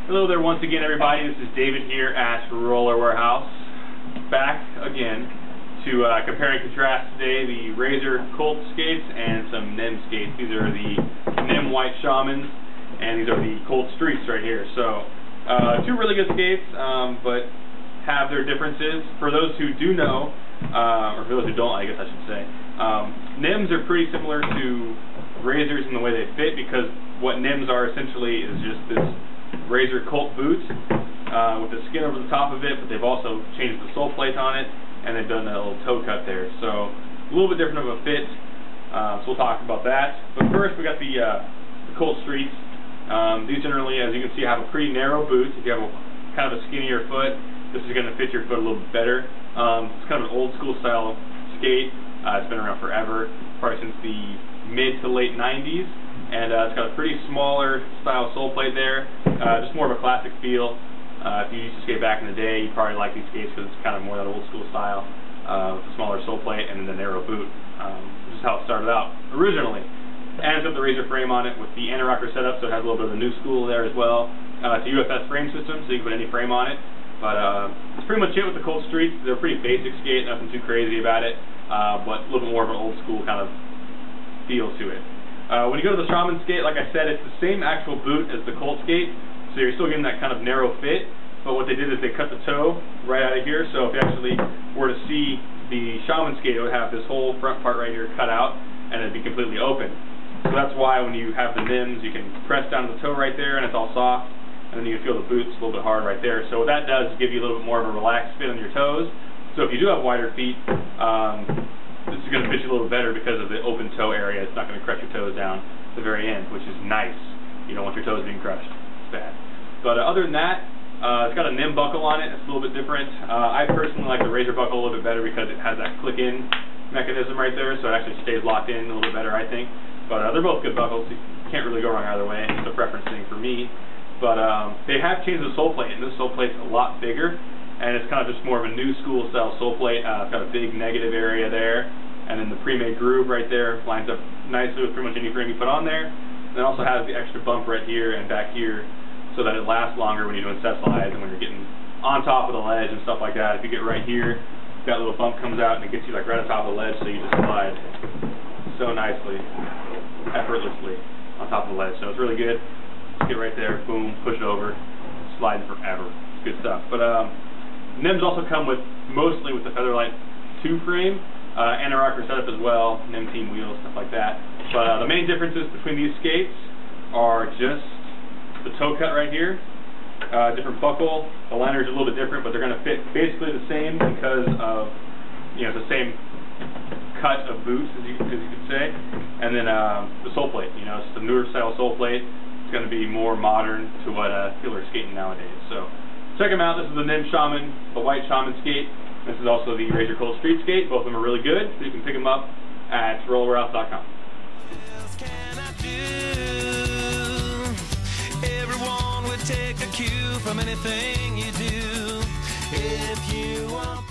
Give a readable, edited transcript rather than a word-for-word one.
Hello there once again, everybody. This is David here at Roller Warehouse, back again to compare and contrast today the Razor Colt skates and some Nimh skates. These are the Nimh White Shamans, and these are the Colt Streets right here. So, two really good skates, but have their differences. For those who do know, or for those who don't, I guess I should say, Nimhs are pretty similar to Razors in the way they fit, because what Nimhs are essentially is just this Razor Colt boot with the skin over the top of it, but they've also changed the sole plate on it, and they've done a little toe cut there. So a little bit different of a fit. So we'll talk about that. But first, we got the Colt Streets. These generally, as you can see, have a pretty narrow boot. If you have kind of a skinnier foot, this is going to fit your foot a little bit better. It's kind of an old school style skate. It's been around forever, probably since the mid to late 90s. And it's got a pretty smaller style sole plate there, just more of a classic feel. If you used to skate back in the day, you probably like these skates because it's kind of more that old school style, with the smaller sole plate and the narrow boot, which is how it started out originally. And it's got the Razor frame on it with the anti-rocker setup, so it has a little bit of the new school there as well. It's a UFS frame system, so you can put any frame on it. But that's pretty much it with the Colt Streets. They're a pretty basic skate, nothing too crazy about it, but a little bit more of an old school kind of feel to it. When you go to the Shaman skate, like I said, it's the same actual boot as the Colt skate, so you're still getting that kind of narrow fit, but what they did is they cut the toe right out of here, so if you actually were to see the Shaman skate, it would have this whole front part right here cut out, and it'd be completely open. So that's why when you have the Nimhs, you can press down to the toe right there, and it's all soft, and then you can feel the boots a little bit hard right there. So what that does is give you a little bit more of a relaxed fit on your toes, so if you do have wider feet, this is going to fit you a little better because of the open toe area. It's not going to crush your toes down at the very end, which is nice. You don't want your toes being crushed. It's bad. But other than that, it's got a Nimh buckle on it. It's a little bit different. I personally like the Razor buckle a little bit better because it has that click-in mechanism right there, so it actually stays locked in a little bit better, I think. But they're both good buckles. You can't really go wrong either way. It's a preference thing for me. But they have changed the sole plate, and this sole plate's a lot bigger. And it's kind of just more of a new school style sole plate. It's got a big negative area there, and then the pre-made groove right there lines up nicely with pretty much any frame you put on there. And it also has the extra bump right here and back here, so that it lasts longer when you're doing set slides and when you're getting on top of the ledge and stuff like that. If you get right here, that little bump comes out and it gets you like right on top of the ledge, so you just slide so nicely, effortlessly on top of the ledge. So it's really good. Just get right there, boom, push it over, slide forever. It's good stuff. But Nimhs also come mostly with the Featherlight 2 frame, anti-rocker setup as well, Nimh team wheels, stuff like that. But the main differences between these skates are just the toe cut right here, different buckle. The liners are a little bit different, but they're going to fit basically the same because of, the same cut of boots, as you could say. And then the sole plate, it's the newer style sole plate. It's going to be more modern to what people are skating nowadays. So check them out. This is the Nimh Shaman, the White Shaman skate. This is also the Razor Colt Street skate. Both of them are really good, so you can pick them up at rollerwarehouse.com. Everyone would take a cue from anything you do if you want